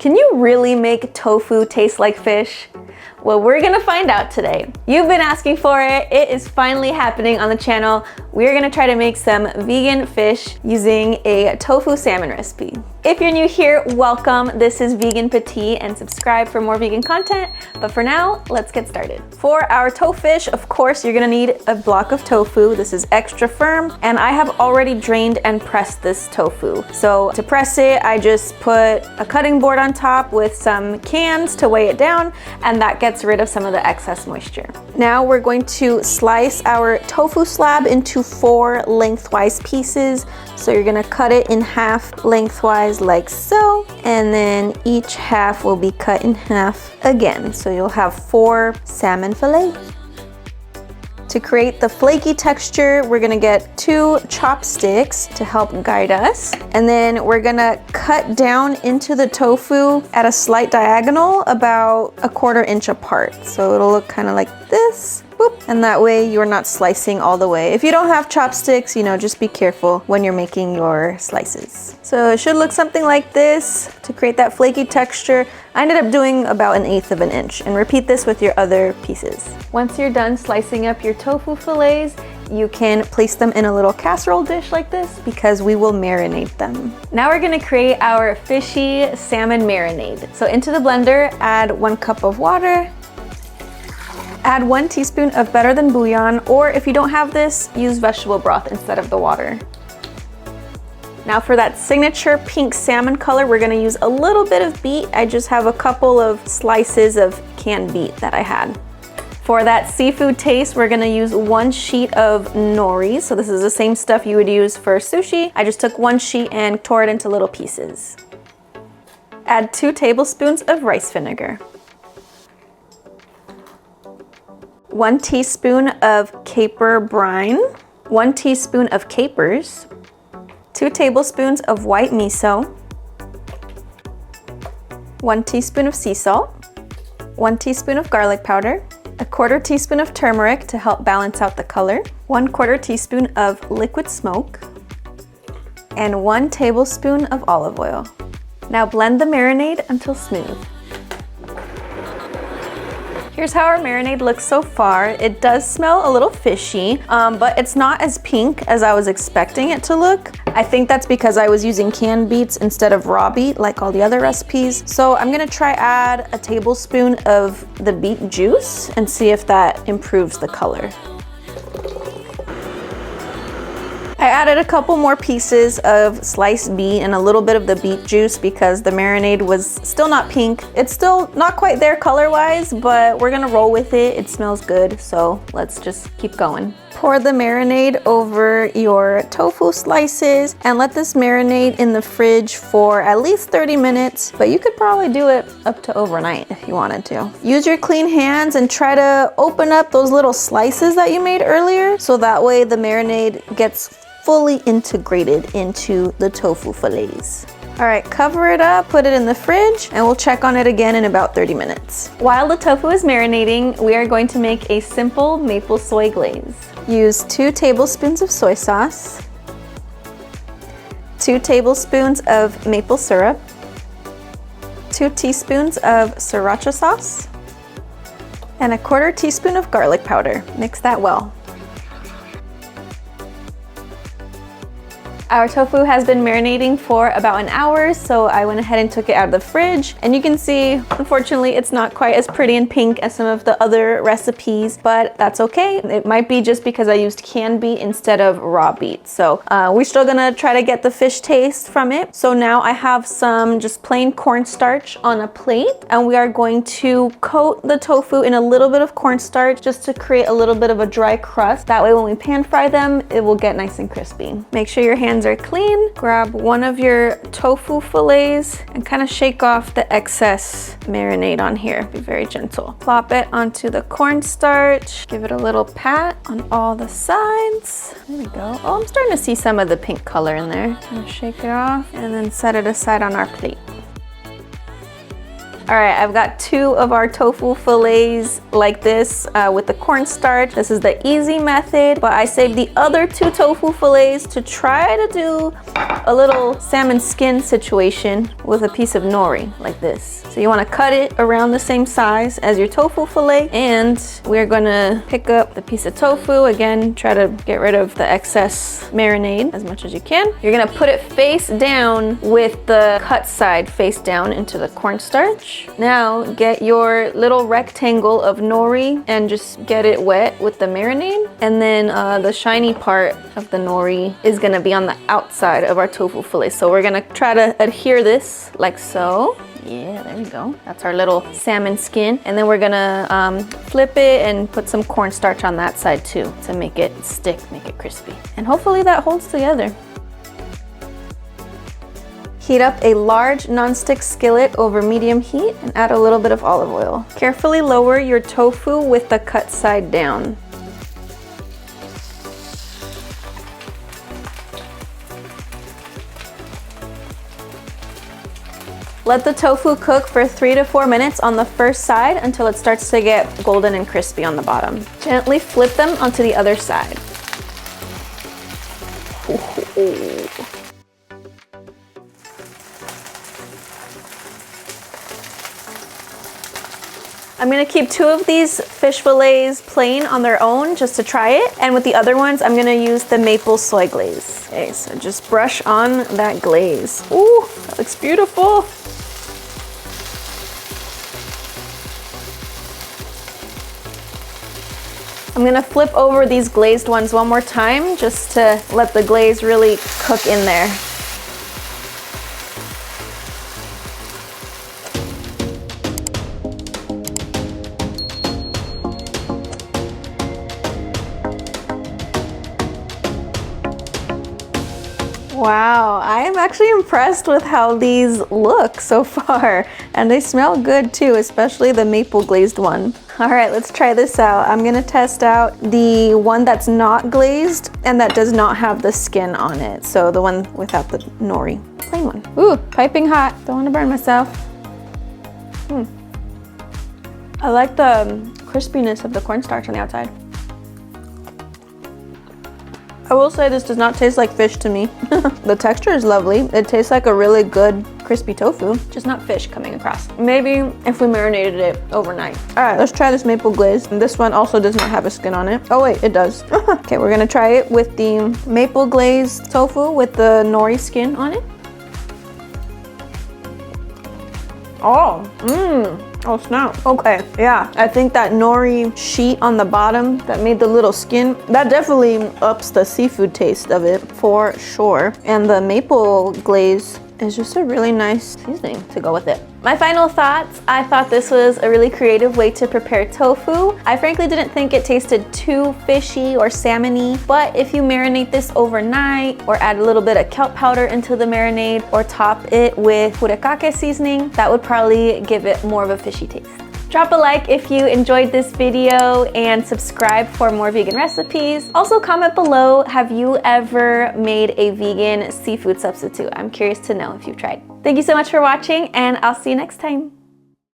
Can you really make tofu taste like fish? Well, we're gonna find out today. You've been asking for it. It is finally happening on the channel. We're gonna try to make some vegan fish using a tofu salmon recipe. If you're new here, welcome. This is Vegan Petite, and subscribe for more vegan content. But for now, let's get started. For our tofu fish, of course, you're gonna need a block of tofu. This is extra firm, and I have already drained and pressed this tofu. So to press it, I just put a cutting board on top with some cans to weigh it down, and that gets rid of some of the excess moisture. Now we're going to slice our tofu slab into 4 lengthwise pieces. So you're gonna cut it in half lengthwise like so, and then each half will be cut in half again. So you'll have 4 salmon fillets. To create the flaky texture, we're gonna get 2 chopsticks to help guide us. And then we're gonna cut down into the tofu at a slight diagonal, about 1/4 inch apart. So it'll look kind of like this. Boop. And that way you're not slicing all the way. If you don't have chopsticks, just be careful when you're making your slices. So it should look something like this. To create that flaky texture, I ended up doing about 1/8 of an inch, and repeat this with your other pieces. Once you're done slicing up your tofu fillets, you can place them in a little casserole dish like this because we will marinate them. Now we're gonna create our fishy salmon marinade. So into the blender, add 1 cup of water. Add 1 teaspoon of better than bouillon, or if you don't have this, use vegetable broth instead of the water. Now for that signature pink salmon color, we're gonna use a little bit of beet. I just have a couple of slices of canned beet that I had. For that seafood taste, we're gonna use 1 sheet of nori. So this is the same stuff you would use for sushi. I just took 1 sheet and tore it into little pieces. Add 2 tablespoons of rice vinegar. 1 teaspoon of caper brine, 1 teaspoon of capers, 2 tablespoons of white miso, 1 teaspoon of sea salt, 1 teaspoon of garlic powder, 1/4 teaspoon of turmeric to help balance out the color, 1/4 teaspoon of liquid smoke, and 1 tablespoon of olive oil. Now blend the marinade until smooth. Here's how our marinade looks so far. It does smell a little fishy, but it's not as pink as I was expecting it to look. I think that's because I was using canned beets instead of raw beet like all the other recipes. So I'm gonna try add a tablespoon of the beet juice and see if that improves the color. I added a couple more pieces of sliced beet and a little bit of the beet juice because the marinade was still not pink. It's still not quite there color-wise, but we're gonna roll with it. It smells good, so let's just keep going. Pour the marinade over your tofu slices and let this marinate in the fridge for at least 30 minutes, but you could probably do it up to overnight if you wanted to. Use your clean hands and try to open up those little slices that you made earlier, so that way the marinade gets fully integrated into the tofu fillets. All right, cover it up, put it in the fridge, and we'll check on it again in about 30 minutes. While the tofu is marinating, we are going to make a simple maple soy glaze. Use 2 tablespoons of soy sauce, 2 tablespoons of maple syrup, 2 teaspoons of sriracha sauce, and 1/4 teaspoon of garlic powder. Mix that well. Our tofu has been marinating for about an hour, so I went ahead and took it out of the fridge. And you can see, unfortunately, it's not quite as pretty and pink as some of the other recipes, but that's okay. It might be just because I used canned beet instead of raw beet. So we're still gonna try to get the fish taste from it. So now I have some just plain cornstarch on a plate, and we are going to coat the tofu in a little bit of cornstarch just to create a little bit of a dry crust. That way when we pan fry them, it will get nice and crispy. Make sure your hands are clean. Grab one of your tofu fillets and kind of shake off the excess marinade on here. Be very gentle. Plop it onto the cornstarch. Give it a little pat on all the sides. There we go. Oh, I'm starting to see some of the pink color in there. Shake it off and then set it aside on our plate. All right, I've got 2 of our tofu fillets like this with the cornstarch. This is the easy method, but I saved the other 2 tofu fillets to try to do a little salmon skin situation with a piece of nori like this. So you want to cut it around the same size as your tofu fillet, and we're gonna pick up the piece of tofu. Again, try to get rid of the excess marinade as much as you can. You're gonna put it face down with the cut side face down into the cornstarch. Now get your little rectangle of nori and just get it wet with the marinade. And then the shiny part of the nori is gonna be on the outside of our tofu fillet. So we're gonna try to adhere this like so. Yeah, there we go. That's our little salmon skin. And then we're gonna flip it and put some cornstarch on that side too to make it stick, make it crispy. And hopefully that holds together. Heat up a large nonstick skillet over medium heat and add a little bit of olive oil. Carefully lower your tofu with the cut side down. Let the tofu cook for 3 to 4 minutes on the first side until it starts to get golden and crispy on the bottom. Gently flip them onto the other side. Ooh. I'm gonna keep 2 of these fish fillets plain on their own just to try it. And with the other ones, I'm gonna use the maple soy glaze. Okay, so just brush on that glaze. Ooh, that looks beautiful. I'm gonna flip over these glazed ones one more time just to let the glaze really cook in there. Wow, I am actually impressed with how these look so far. And they smell good too, especially the maple glazed one. All right, let's try this out. I'm gonna test out the one that's not glazed and that does not have the skin on it. So the one without the nori, plain one. Ooh, piping hot. Don't wanna burn myself. I like the crispiness of the cornstarch on the outside. I will say this does not taste like fish to me. The texture is lovely. It tastes like a really good crispy tofu, just not fish coming across. Maybe if we marinated it overnight. All right, let's try this maple glaze. And this one also does not have a skin on it. Oh wait, it does. Okay, we're gonna try it with the maple glazed tofu with the nori skin on it. Oh, oh snap. Okay, yeah. I think that nori sheet on the bottom that made the little skin, that definitely ups the seafood taste of it for sure. And the maple glaze is just a really nice seasoning to go with it. My final thoughts, I thought this was a really creative way to prepare tofu. I frankly didn't think it tasted too fishy or salmon-y, but if you marinate this overnight or add a little bit of kelp powder into the marinade or top it with furikake seasoning, that would probably give it more of a fishy taste. Drop a like if you enjoyed this video and subscribe for more vegan recipes. Also comment below, have you ever made a vegan seafood substitute? I'm curious to know if you've tried. Thank you so much for watching and I'll see you next time.